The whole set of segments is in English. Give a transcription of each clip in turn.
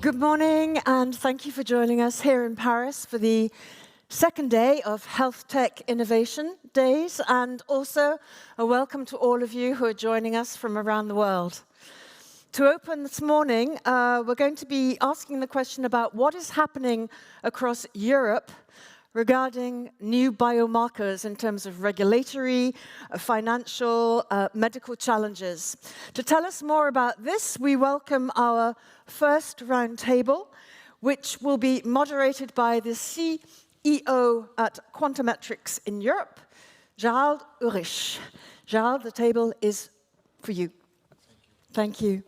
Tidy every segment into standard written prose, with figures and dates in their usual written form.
Good morning, and thank you for joining us here in Paris for the second day of Health Tech Innovation Days, and also a welcome to all of you who are joining us from around the world. To open this morning, we're going to be asking the question about what is happening across Europe regarding new biomarkers in terms of regulatory, financial, medical challenges. To tell us more about this, we welcome our first roundtable, which will be moderated by the CEO at Quantamatrix in Europe, Gérald Ulrich. Gérald, the table is for you. Thank you.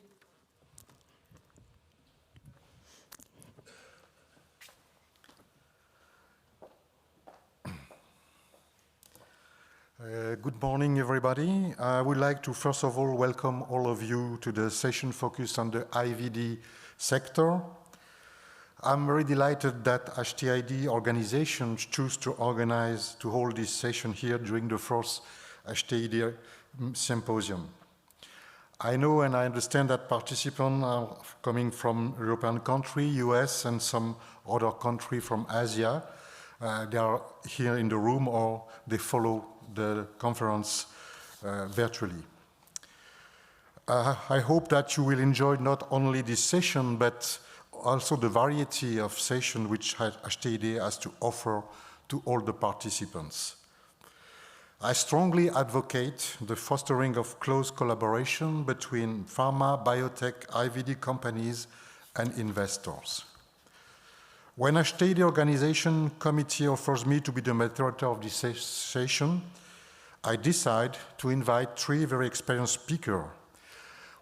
Good morning, everybody. I would like to first of all welcome all of you to the session focused on the IVD sector. I'm very delighted that HTID organizations choose to hold this session here during the first HTID symposium. I know and I understand that participants are coming from European countries, US, and some other countries from Asia. They are here in the room or they follow the conference virtually. I hope that you will enjoy not only this session, but also the variety of sessions which HTID has to offer to all the participants. I strongly advocate the fostering of close collaboration between pharma, biotech, IVD companies, and investors. When HTID organization committee offers me to be the moderator of this session, I decide to invite three very experienced speakers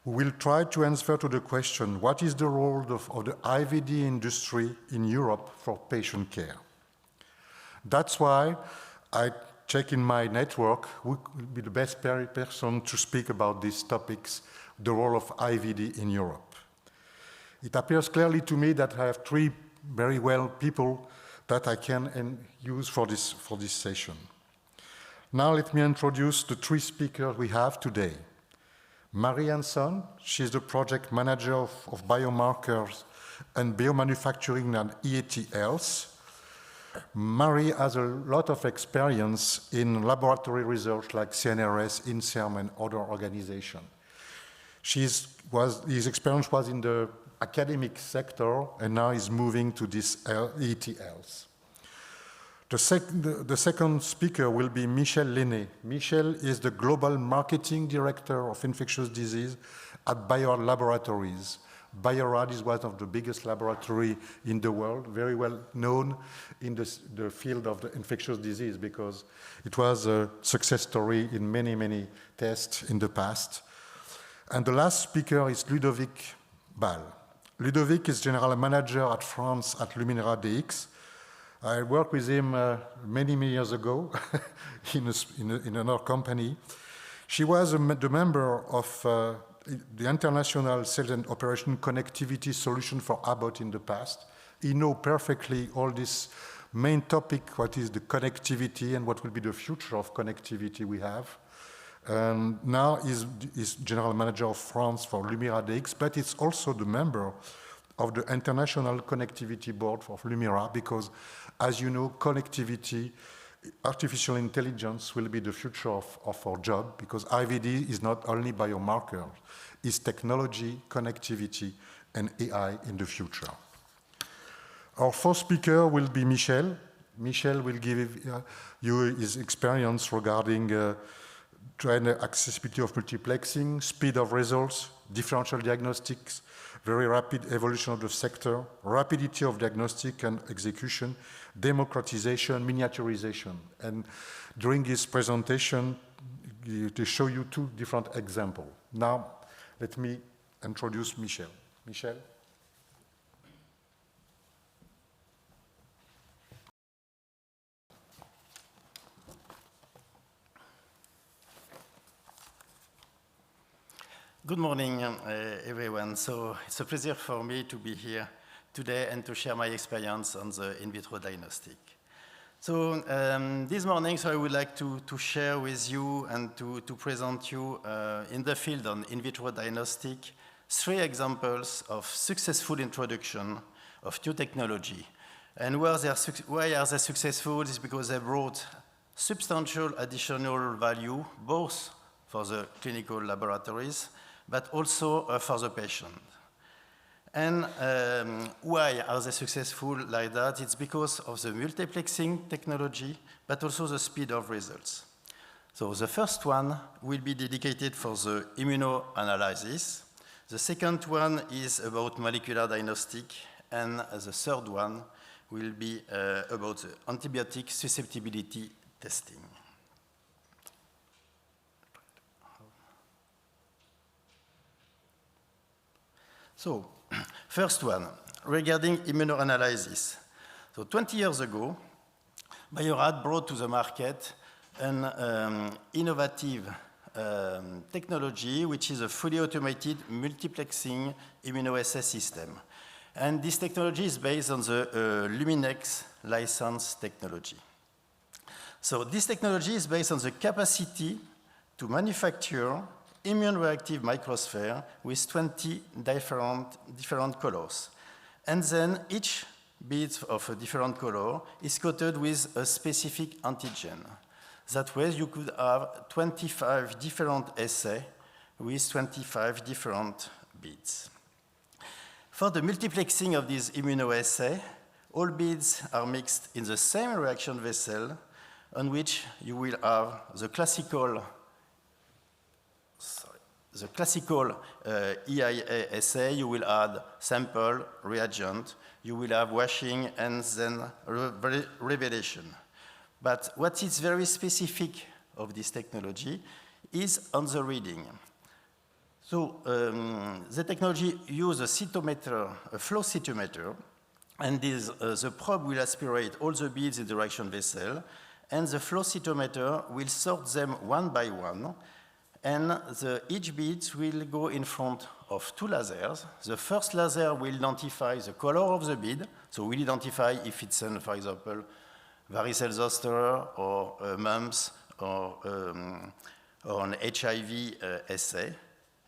who will try to answer to the question, what is the role of the IVD industry in Europe for patient care? That's why I check in my network who will be the best person to speak about these topics, the role of IVD in Europe. It appears clearly to me that I have three very well people that I can use for this session. Now let me introduce the three speakers we have today. Marie Anson, she's the project manager of biomarkers and biomanufacturing at EIT Health. Marie has a lot of experience in laboratory research like CNRS, INSERM, and other organizations. His experience was in the academic sector, and now he's moving to this EIT Health. The second speaker will be Michel Lainé. Michel is the Global Marketing Director of Infectious Disease at Bio-Rad Laboratories. Bio-Rad is one of the biggest laboratories in the world, very well known in the field of the infectious disease because it was a success story in many, many tests in the past. And the last speaker is Ludovic Balan. Ludovic is General Manager at France at LumiraDx. I worked with him many years ago in another company. She was the member of the International Sales and Operation Connectivity Solution for Abbott in the past. He knows perfectly all this main topic, what is the connectivity and what will be the future of connectivity we have. And now he's General Manager of France for LumiraDx, but it's also the member of the International Connectivity Board of Lumira because, as you know, connectivity, artificial intelligence will be the future of our job because IVD is not only biomarker, it's technology, connectivity, and AI in the future. Our first speaker will be Michel. Michel will give you his experience regarding accessibility of multiplexing, speed of results, differential diagnostics, very rapid evolution of the sector, rapidity of diagnostic and execution, democratization, miniaturization. And during this presentation, to show you two different examples. Now, let me introduce Michel. Michel? Good morning, everyone. So it's a pleasure for me to be here today and to share my experience on the in vitro diagnostic. So this morning, I would like to share with you and to present you in the field on in vitro diagnostic 3 examples of successful introduction of new technology. And why are they successful? Is because they brought substantial additional value, both for the clinical laboratories, but also for the patient. And why are they successful like that? It's because of the multiplexing technology, but also the speed of results. So the first one will be dedicated for the immunoanalysis. The second one is about molecular diagnostic, and the third one will be about the antibiotic susceptibility testing. So, first one, regarding immunoanalysis. So 20 years ago, Bio-Rad brought to the market an innovative technology, which is a fully automated multiplexing immunoassay system. And this technology is based on the Luminex license technology. So this technology is based on the capacity to manufacture immune-reactive microsphere with 20 different colors. And then each bead of a different color is coated with a specific antigen. That way you could have 25 different assays with 25 different beads. For the multiplexing of these immunoassays, all beads are mixed in the same reaction vessel on which you will have the classical EIA assay. You will add sample, reagent, you will have washing, and then revelation. But what is very specific of this technology is on the reading. So the technology uses a cytometer, a flow cytometer, and the probe will aspirate all the beads in the reaction vessel, and the flow cytometer will sort them one by one, and each bead will go in front of 2 lasers. The first laser will identify the color of the bead, so we'll identify if it's, for example, varicose zoster or mumps or an HIV assay.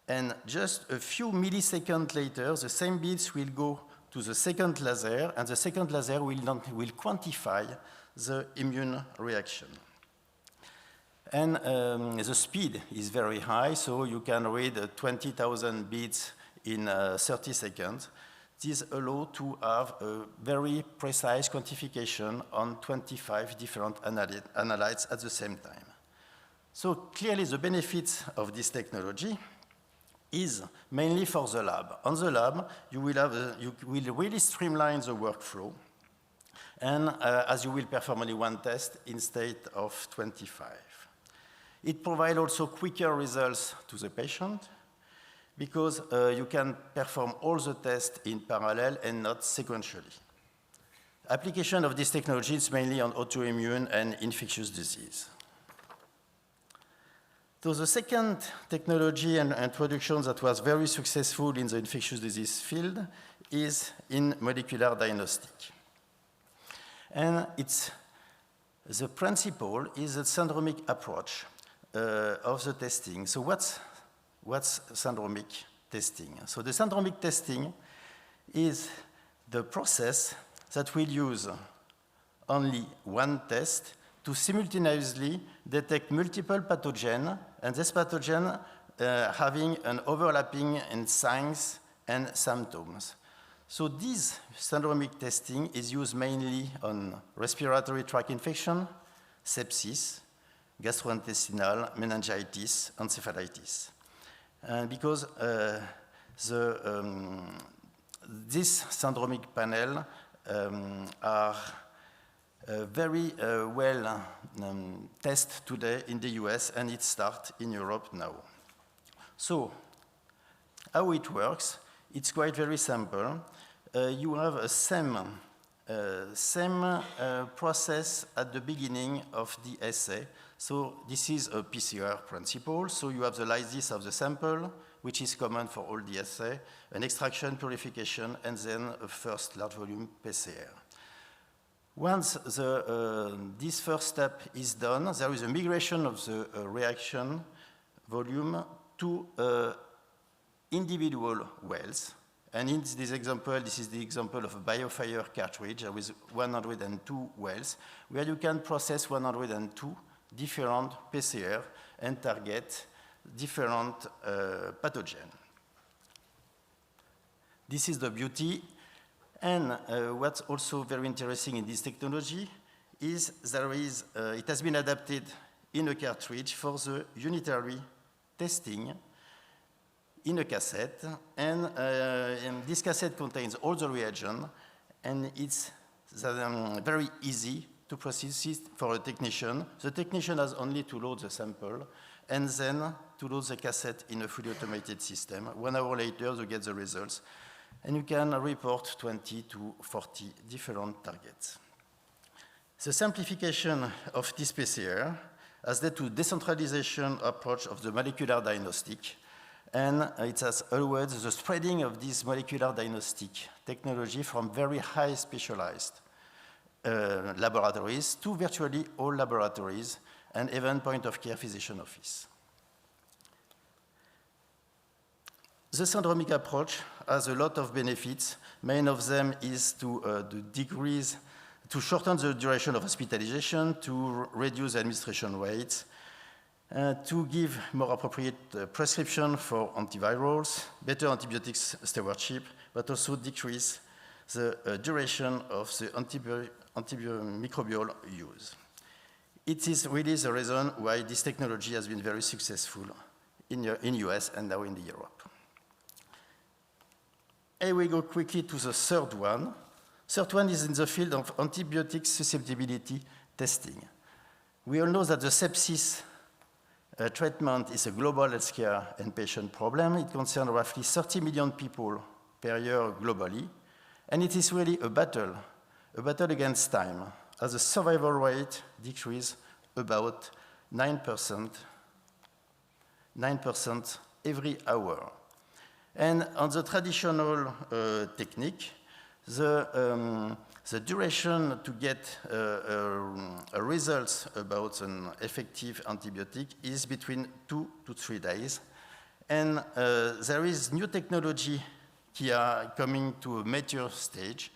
And just a few milliseconds later, the same beads will go to the second laser, and the second laser will quantify the immune reaction. And the speed is very high, so you can read 20,000 beads in 30 seconds. This allows to have a very precise quantification on 25 different analytes at the same time. So clearly the benefits of this technology is mainly for the lab. On the lab, you will really streamline the workflow, and as you will perform only one test instead of 25. It provides also quicker results to the patient, because you can perform all the tests in parallel and not sequentially. Application of this technology is mainly on autoimmune and infectious disease. So the second technology and introduction that was very successful in the infectious disease field is in molecular diagnostic. And the principle is a syndromic approach of the testing. So what's syndromic testing? So the syndromic testing is the process that will use only one test to simultaneously detect multiple pathogens, and this pathogen having an overlapping in signs and symptoms. So this syndromic testing is used mainly on respiratory tract infection, sepsis, gastrointestinal, meningitis, encephalitis. Because this syndromic panel are very well tested today in the US, and it starts in Europe now. So how it works, it's quite very simple. You have a same process at the beginning of the assay. So this is a PCR principle. So you have the lysis of the sample, which is common for all the assay, an extraction, purification, and then a first large volume PCR. Once this first step is done, there is a migration of the reaction volume to individual wells. And in this example, this is the example of a BioFire cartridge with 102 wells, where you can process 102 different PCR and target different pathogens. This is the beauty. And what's also very interesting in this technology is it has been adapted in a cartridge for the unitary testing in a cassette. And this cassette contains all the reagents, and it's very easy to process it for a technician. The technician has only to load the sample and then to load the cassette in a fully automated system. 1 hour later, you get the results. And you can report 20 to 40 different targets. The simplification of this PCR has led to decentralization approach of the molecular diagnostic, and it has allowed the spreading of this molecular diagnostic technology from very high specialized laboratories to virtually all laboratories and even point-of-care physician office. The syndromic approach has a lot of benefits. Main of them is to shorten the duration of hospitalization, to reduce administration rates, to give more appropriate prescription for antivirals, better antibiotics stewardship, but also decrease the duration of the antimicrobial use. It is really the reason why this technology has been very successful in US and now in Europe. I will go quickly to the third one. Third one is in the field of antibiotic susceptibility testing. We all know that the sepsis treatment is a global healthcare and patient problem. It concerns roughly 30 million people per year globally, and it is really a battle against time, as the survival rate decreases about 9% every hour. And on the traditional technique, the duration to get results about an effective antibiotic is between 2 to 3 days. And there is new technology coming to a mature stage.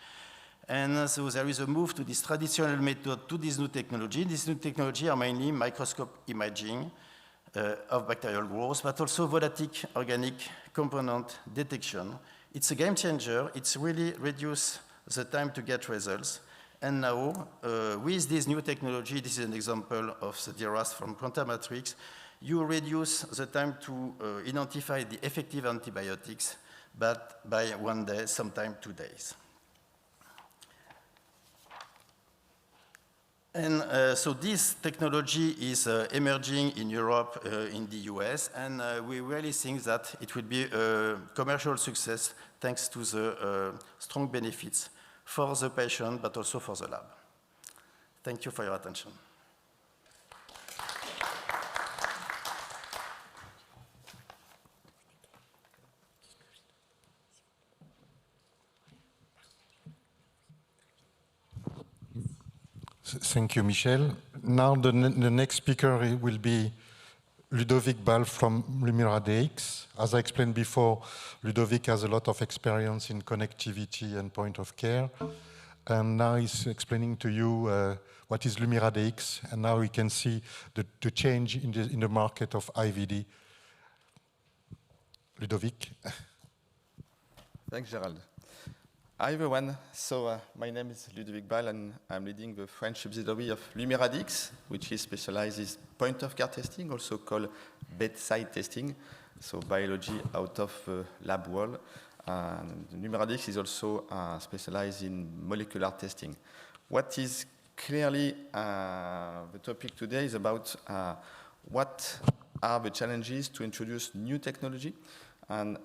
And so there is a move to this traditional method to this new technology. This new technology are mainly microscope imaging of bacterial growth, but also volatile organic component detection. It's a game changer. It's really reduced the time to get results. And now, with this new technology, this is an example of the DRAS from Quantamatrix, you reduce the time to identify the effective antibiotics, but by 1 day, sometimes 2 days. And so this technology is emerging in Europe, in the US, and we really think that it will be a commercial success thanks to the strong benefits for the patient, but also for the lab. Thank you for your attention. Thank you, Michel. Now the next speaker will be Ludovic Balan from LumiraDx. As I explained before, Ludovic has a lot of experience in connectivity and point of care. And now he's explaining to you what is LumiraDx, and now we can see the change in the market of IVD. Ludovic. Thanks, Gérald. Hi, everyone. So my name is Ludwig Balan, and I'm leading the French subsidiary of LumiraDx, which is specialized in point-of-care testing, also called bedside testing, so biology out of the lab world. LumiraDx is also specialized in molecular testing. What is clearly the topic today is about what are the challenges to introduce new technology. And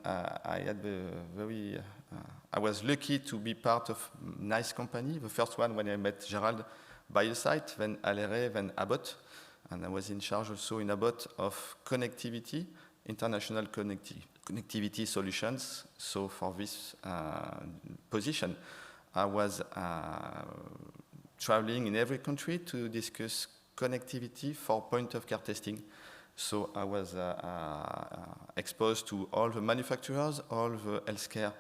I was lucky to be part of a nice company. The first one when I met Gérald, Biosite, then Lainé, then Abbott. And I was in charge also in Abbott of connectivity, international connectivity solutions. So for this position, I was traveling in every country to discuss connectivity for point-of-care testing. So I was exposed to all the manufacturers, all the healthcare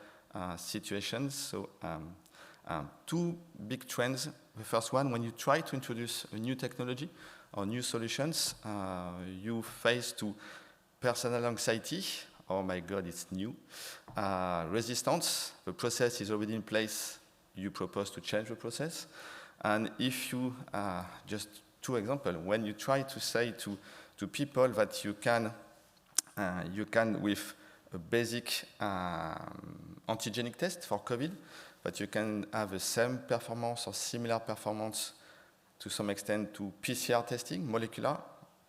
situations. So two big trends. The first one, when you try to introduce a new technology or new solutions, you face to personal anxiety. Oh my God, it's new. Resistance, the process is already in place. You propose to change the process. And if you, just two examples, when you try to say to people that you can with a basic antigenic test for COVID, that you can have the same performance or similar performance to some extent to PCR testing, molecular,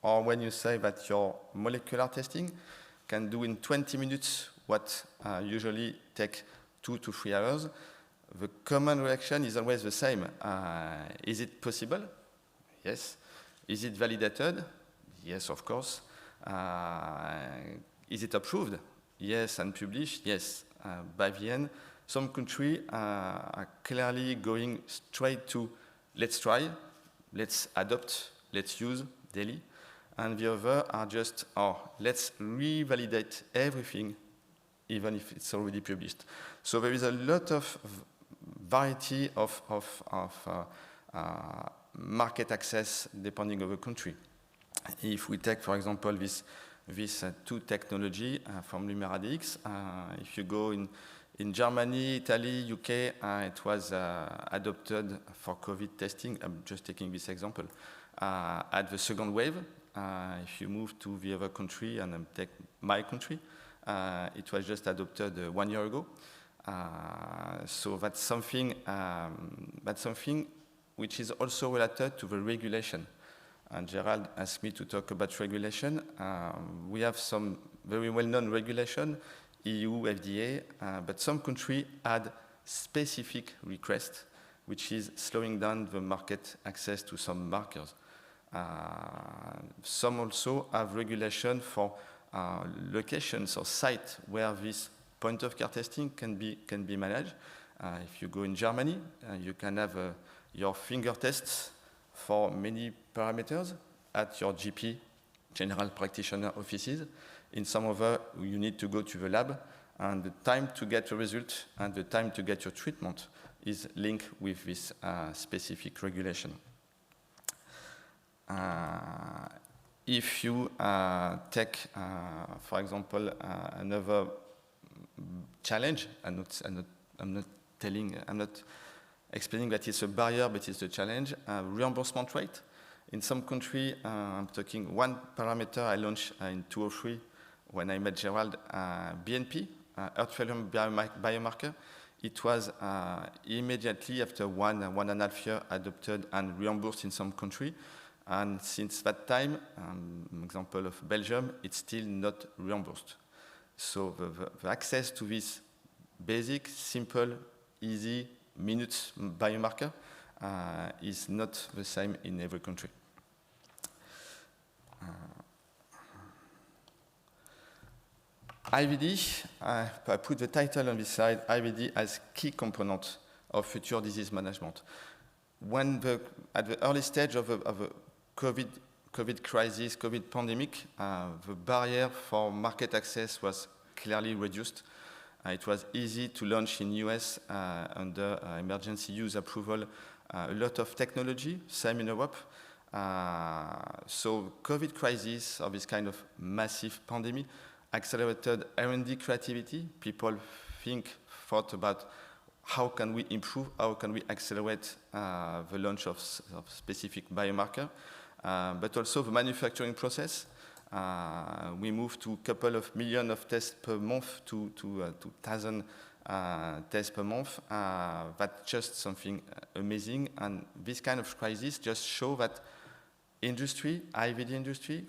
or when you say that your molecular testing can do in 20 minutes what usually take 2 to 3 hours, the common reaction is always the same. Is it possible? Yes. Is it validated? Yes, of course. Is it approved? Yes, and published? Yes. By the end, some countries are clearly going straight to let's try, let's adopt, let's use daily. And the other are just, let's revalidate everything, even if it's already published. So there is a lot of variety of market access depending on the country. If we take, for example, this two technology from LumiraDx, if you go in Germany, Italy, UK, it was adopted for COVID testing. I'm just taking this example. At the second wave, if you move to the other country, and I take my country, it was just adopted 1 year ago. So that's something which is also related to the regulation. And Gérald asked me to talk about regulation. We have some very well-known regulation, EU, FDA, but some countries had specific requests, which is slowing down the market access to some markers. Some also have regulation for locations or sites where this point-of-care testing can be managed. If you go in Germany, you can have your finger tests for many parameters at your GP, general practitioner offices. In some other, you need to go to the lab, and the time to get the result and the time to get your treatment is linked with this specific regulation. If you take, for example, another challenge, I'm not explaining that it's a barrier, but it's a challenge. Reimbursement rate. In some country, I'm talking one parameter I launched in 2003 when I met Gérald, BNP, heart failure biomarker. It was immediately after 1.5 years adopted and reimbursed in some country. And since that time, example of Belgium, it's still not reimbursed. So the access to this basic, simple, easy, minutes biomarker is not the same in every country. IVD, I put the title on this slide, IVD as key component of future disease management. At the early stage of a COVID crisis, COVID pandemic, the barrier for market access was clearly reduced. It was easy to launch in US under emergency use approval a lot of technology, same in Europe. So COVID crisis, or this kind of massive pandemic, accelerated R&D creativity. People thought about how can we improve, how can we accelerate the launch of specific biomarker, but also the manufacturing process. We moved to a couple of million of tests per month to 2,000 tests per month. That's just something amazing. And this kind of crisis just show that industry, IVD industry,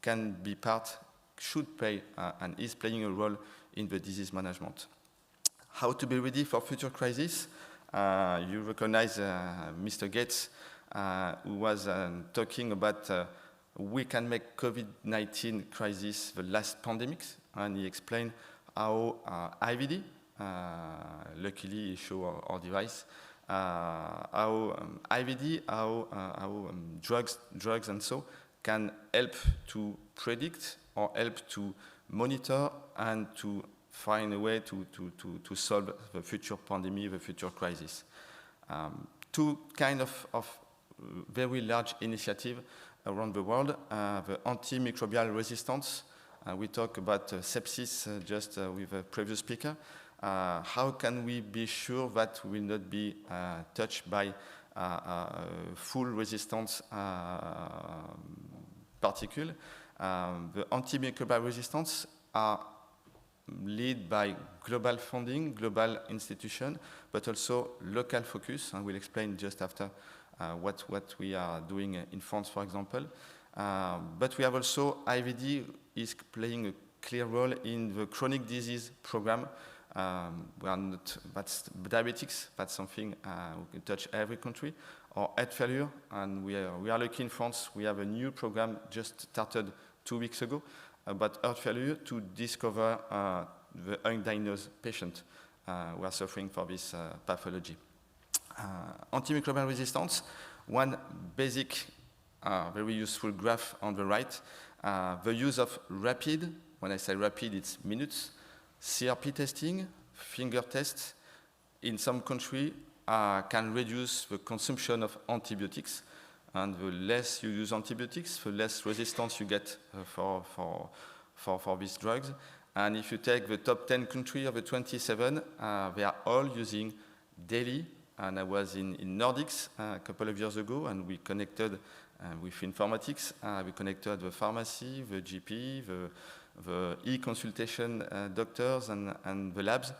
can be part, should play, and is playing a role in the disease management. How to be ready for future crisis? You recognize Mr. Gates, who was talking about we can make COVID-19 crisis the last pandemics, and he explained how IVD, luckily he showed our device, how IVD, how drugs and so can help to predict or help to monitor and to find a way to solve the future pandemic, the future crisis. Two kind of very large initiatives around the world, the antimicrobial resistance. We talked about sepsis just with a previous speaker. How can we be sure that we will not be touched by full resistance particle? The antimicrobial resistance are led by global funding, global institution, but also local focus, and we'll explain just after what we are doing in France, for example. But we have also IVD is playing a clear role in the chronic disease program. We are not, that's diabetics, that's something we can touch every country, or heart failure, and we are lucky in France, we have a new program just started 2 weeks ago about heart failure to discover the undiagnosed patient who are suffering for this pathology. Antimicrobial resistance, one basic, very useful graph on the right, the use of rapid, when I say rapid, it's minutes, CRP testing, finger tests, in some countries can reduce the consumption of antibiotics, and the less you use antibiotics, the less resistance you get for these drugs. And if you take the top 10 countries of the 27, they are all using daily. And I was in Nordics a couple of years ago, and we connected with informatics. We connected the pharmacy, the GP, the e-consultation doctors, and the labs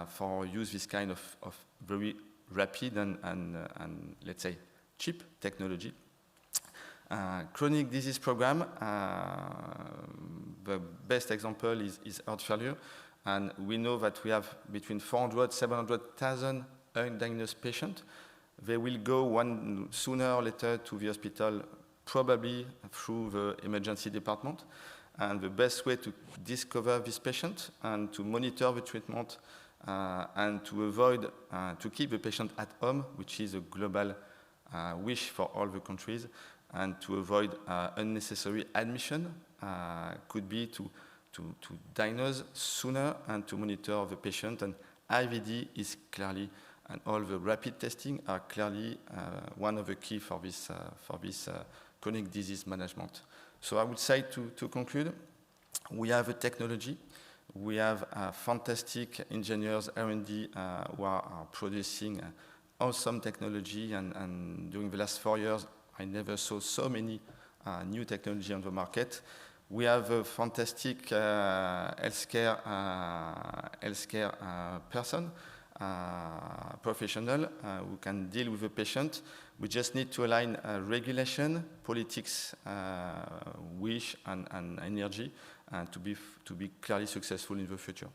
for use this kind of very rapid and let's say cheap technology. Chronic disease program, the best example is heart failure, and we know that we have between 400,000 700,000 undiagnosed patients. They will go one sooner or later to the hospital, probably through the emergency department. And the best way to discover this patient and to monitor the treatment and to avoid, to keep the patient at home, which is a global wish for all the countries, and to avoid unnecessary admission, could be to diagnose sooner and to monitor the patient. And IVD is clearly, and all the rapid testing are clearly one of the key for this chronic disease management. So I would say to conclude, we have a technology, we have fantastic engineers, R&D, who are producing awesome technology, and during the last 4 years, I never saw so many new technology on the market. We have a fantastic healthcare person, professional who can deal with the patient. We just need to align regulation, politics, wish, and energy, and to be clearly successful in the future.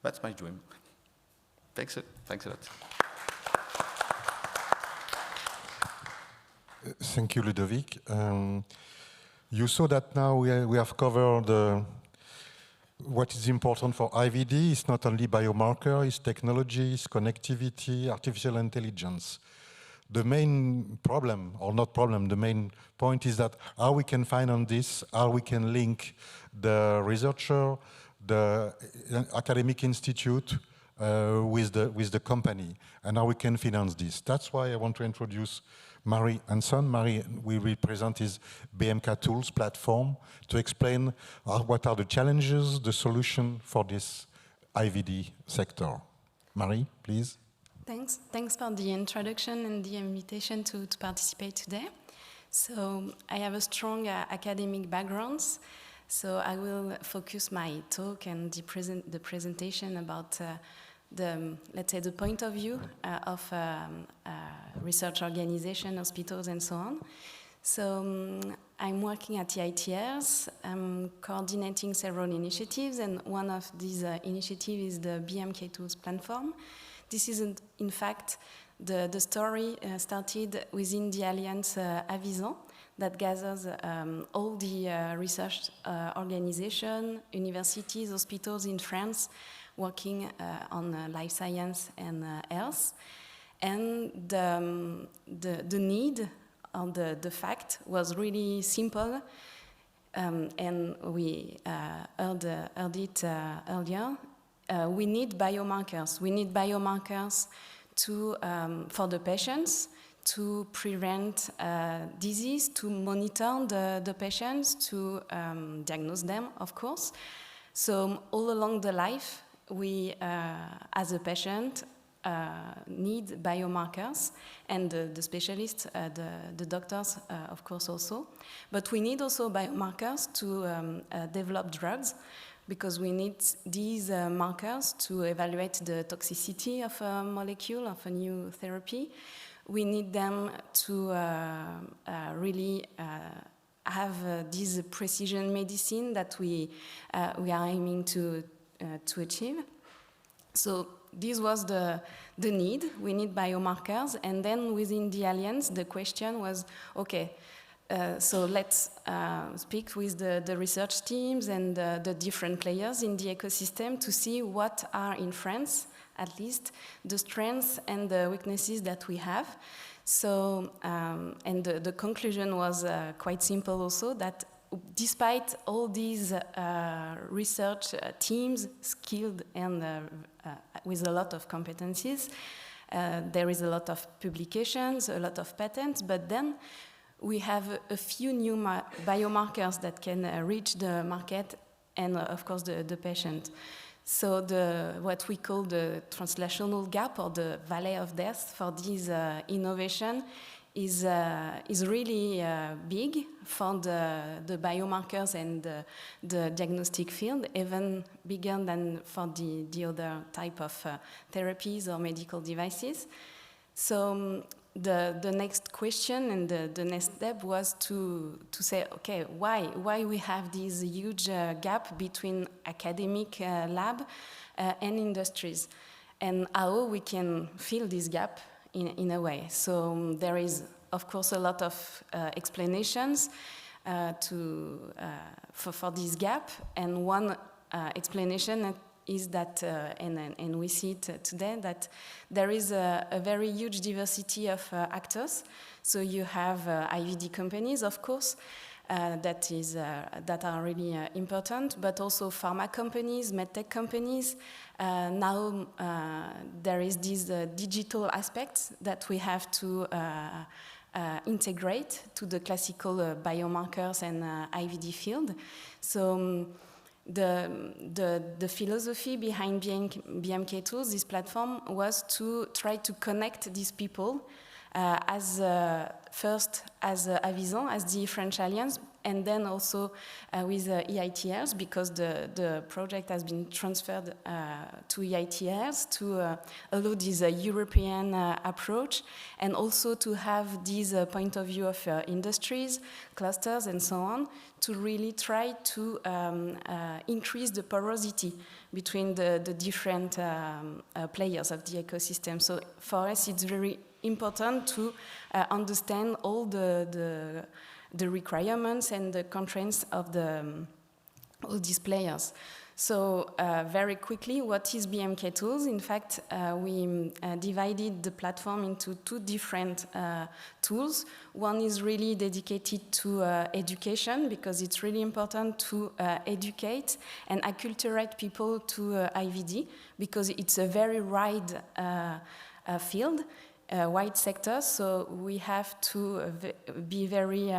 That's my dream. Thanks a lot. Thank you, Ludovic. You saw that now we have covered what is important for IVD. It's not only biomarker, it's technology, it's connectivity, artificial intelligence. The main problem, or not problem, the main point is that how we can finance this, how we can link the researcher, the academic institute with the company, and how we can finance this. That's why I want to introduce Marie Anson. Marie will represent his BMK Tools platform to explain what are the challenges, the solution for this IVD sector. Marie, please. Thanks for the introduction and the invitation to participate today. So I have a strong academic background, so I will focus my talk and the presentation about let's say the point of view of research organization, hospitals, and so on. So I'm working at EIT Health. I'm coordinating several initiatives, and one of these initiatives is the BMK Tools platform. This is, in fact, the story started within the Alliance Avizan that gathers all the research organizations, universities, hospitals in France working on life science and health. And the need on the fact was really simple, and we heard it earlier. We need biomarkers. We need biomarkers to, for the patients, to prevent disease, to monitor the patients, to diagnose them, of course. So all along the life, we, as a patient, need biomarkers, and the specialists, the doctors, of course, also. But we need also biomarkers to develop drugs, because we need these markers to evaluate the toxicity of a molecule, of a new therapy. We need them to really have this precision medicine that we are aiming to achieve. So this was the need. We need biomarkers, and then within the alliance, the question was, okay, so let's speak with the research teams and the different players in the ecosystem to see what are, in France, at least, the strengths and the weaknesses that we have. So, and the conclusion was quite simple also, that despite all these research teams, skilled and with a lot of competencies, there is a lot of publications, a lot of patents, but then we have a few new biomarkers that can reach the market and, of course, the patient. So what we call the translational gap, or the valley of death for this innovation, is really big for the biomarkers and the diagnostic field, even bigger than for the other type of therapies or medical devices. So the next question and the next step was to say, okay, why we have this huge gap between academic lab and industries, and how we can fill this gap in a way. So there is, of course, a lot of explanations for this gap, and one explanation is that, and we see it today, that there is a very huge diversity of actors. So you have IVD companies, of course, that are really important, but also pharma companies, medtech companies. Now there is this digital aspect that we have to integrate to the classical biomarkers and IVD field. So the philosophy behind BMK Tools, this platform, was to try to connect these people first as Avison, as the French Alliance, and then also with EIT Health, because the project has been transferred to EIT Health to allow this European approach, and also to have this point of view of industries, clusters, and so on, to really try to increase the porosity between the different players of the ecosystem. So for us, it's very important to understand all the requirements and the constraints of all these players. So very quickly, what is BMK Tools? In fact, we divided the platform into two different tools. One is really dedicated to education, because it's really important to educate and acculturate people to IVD, because it's a very wide field. Wide sector, so we have to be very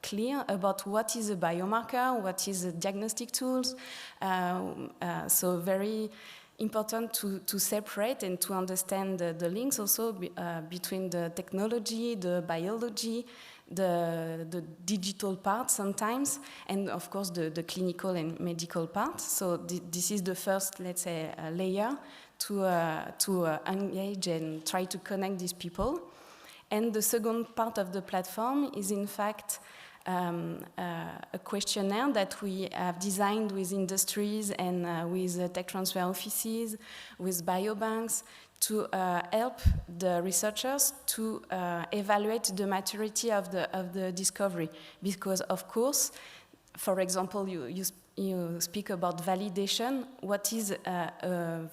clear about what is a biomarker, what is a diagnostic tools. So very important to separate and to understand the links also between the technology, the biology, the digital part sometimes, and of course the clinical and medical part. So this is the first, let's say, layer to engage and try to connect these people. And the second part of the platform is, in fact, a questionnaire that we have designed with industries and with tech transfer offices, with biobanks, to help the researchers to evaluate the maturity of the discovery. Because, of course, for example, you speak about validation. What is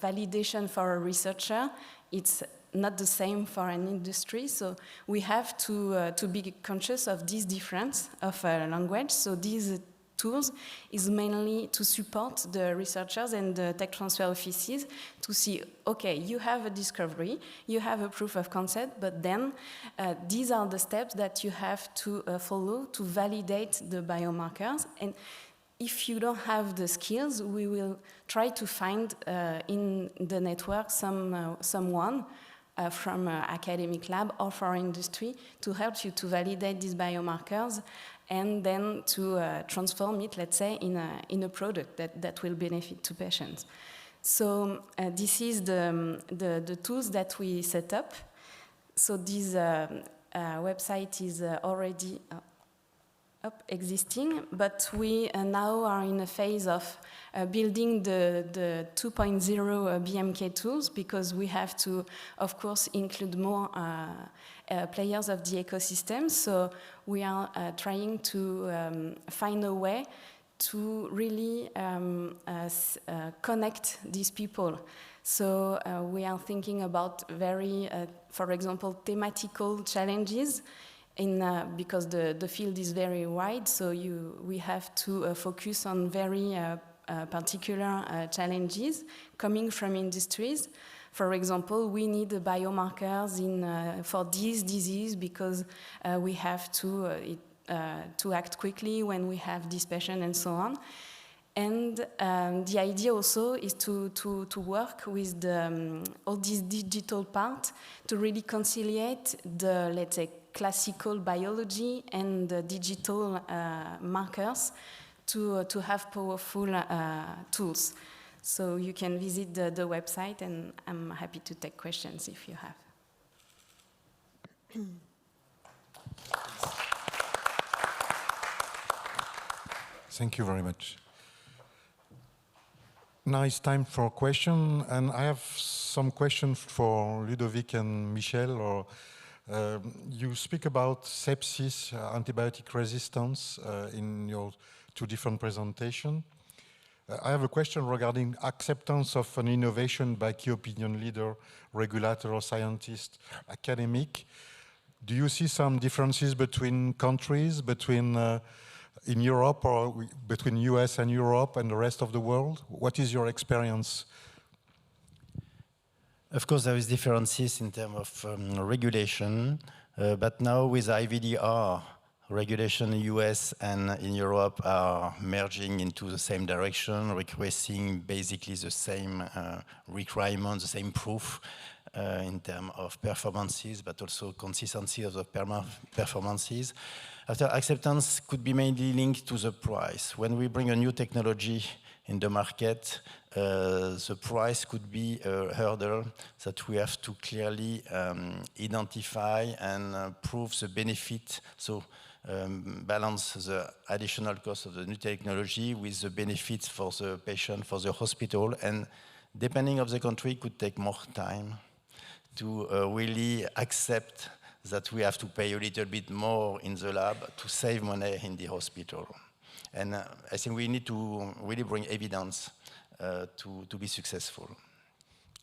validation for a researcher? It's not the same for an industry. So we have to be conscious of this difference of language. So these tools is mainly to support the researchers and the tech transfer offices to see, okay, you have a discovery, you have a proof of concept, but then these are the steps that you have to follow to validate the biomarkers. And if you don't have the skills, we will try to find in the network someone from an academic lab or for industry to help you to validate these biomarkers and then to transform it, let's say, in a product that will benefit to patients. So this is the tools that we set up. So this website is already existing, but we now are in a phase of building the 2.0 BMK tools, because we have to, of course, include more players of the ecosystem. So we are trying to find a way to really connect these people. So we are thinking about very, for example, thematical challenges, because the field is very wide, so we have to focus on very particular challenges coming from industries. For example, we need biomarkers for this disease because we have to act quickly when we have this patient and so on. And the idea also is to work with all this digital part to really conciliate the, let's say, classical biology and the digital markers to have powerful tools. So you can visit the website, and I'm happy to take questions if you have. Thank you very much. Now it's time for a question, and I have some questions for Ludovic and Michel. You speak about sepsis, antibiotic resistance in your two different presentations. I have a question regarding acceptance of an innovation by key opinion leader, regulator, scientist, academic. Do you see some differences between countries, in Europe, or between US and Europe and the rest of the world? What is your experience? Of course, there is differences in terms of regulation, but now with IVDR, regulation in the US and in Europe are merging into the same direction, requesting basically the same requirements, the same proof in terms of performances, but also consistency of the performances. After acceptance could be mainly linked to the price. When we bring a new technology in the market, the price could be a hurdle that we have to clearly identify and prove the benefit. So balance the additional cost of the new technology with the benefits for the patient, for the hospital, and depending on the country, it could take more time to really accept that we have to pay a little bit more in the lab to save money in the hospital. And I think we need to really bring evidence to be successful.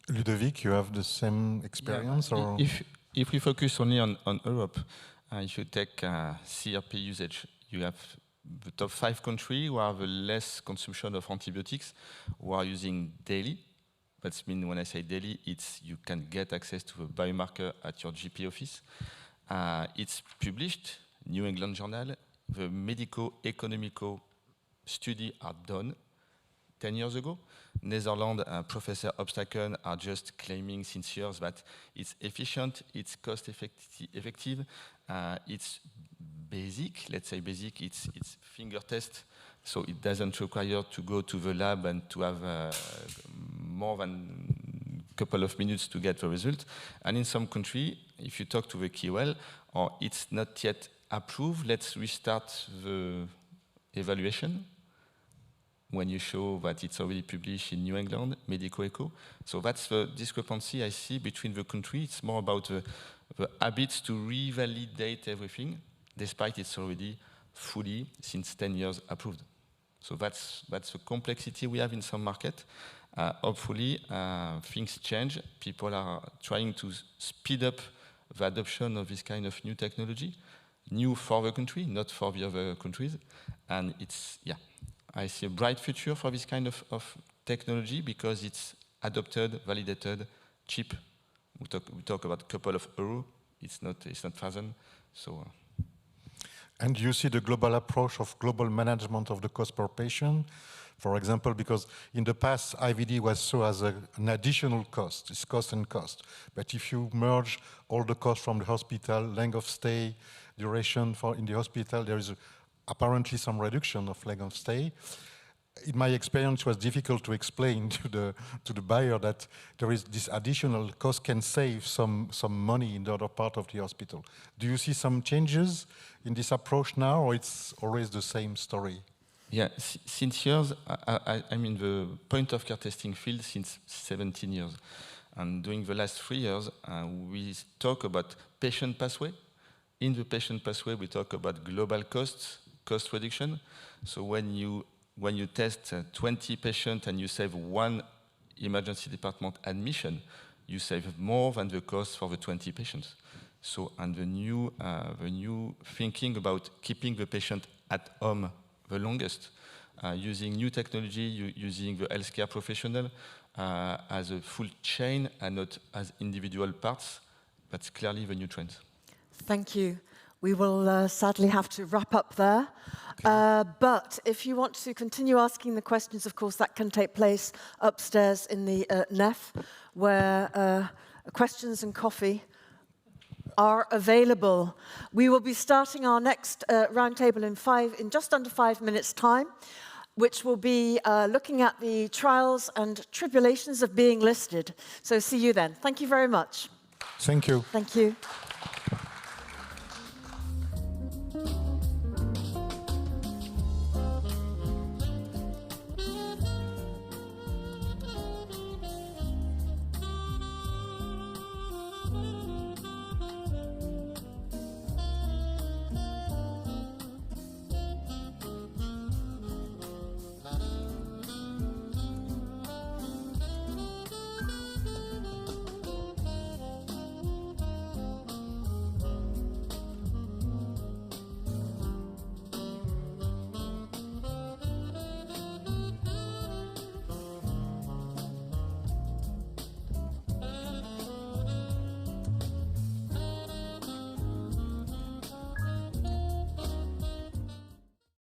Ludovic, you have the same experience? Yeah, or? If we focus only on Europe, if you take CRP usage, you have the top 5 countries who have less consumption of antibiotics, who are using daily. That means when I say daily, it's you can get access to a biomarker at your GP office. It's published, New England Journal. The medico-economical study are done 10 years ago. Netherlands, Professor Obstaken are just claiming since years that it's efficient, it's cost effective, it's basic, let's say basic, it's finger test, so it doesn't require to go to the lab and to have more than a couple of minutes to get the result. And in some country, if you talk to the KOL, or it's not yet approved, let's restart the evaluation when you show that it's already published in New England, Medico Eco. So that's the discrepancy I see between the countries. It's more about the habits to revalidate everything, despite it's already fully, since 10 years, approved. So that's the complexity we have in some market. Hopefully, things change. People are trying to speed up the adoption of this kind of new technology, new for the country, not for the other countries. And it's, yeah, I see a bright future for this kind of technology because it's adopted, validated, cheap. We talk about a couple of euros. It's not thousand. So. And you see the global approach of global management of the cost per patient, for example, because in the past, IVD was saw as an additional cost, it's cost and cost. But if you merge all the costs from the hospital, length of stay, duration in the hospital, there is apparently some reduction of length of stay. In my experience, it was difficult to explain to the buyer that there is this additional cost can save some money in the other part of the hospital. Do you see some changes in this approach now, or it's always the same story? Yeah, since years, I'm in the point-of-care testing field since 17 years. And during the last 3 years, we talk about patient pathway. In the patient pathway, we talk about global cost reduction. So when you test 20 patients and you save 1 emergency department admission, you save more than the cost for the 20 patients. So, and the new thinking about keeping the patient at home the longest, using new technology, using the healthcare professional as a full chain and not as individual parts. That's clearly the new trend. Thank you. We will sadly have to wrap up there. But if you want to continue asking the questions, of course, that can take place upstairs in the nef, where questions and coffee are available. We will be starting our next roundtable in just under 5 minutes' time, which will be looking at the trials and tribulations of being listed. So see you then. Thank you very much. Thank you. Thank you.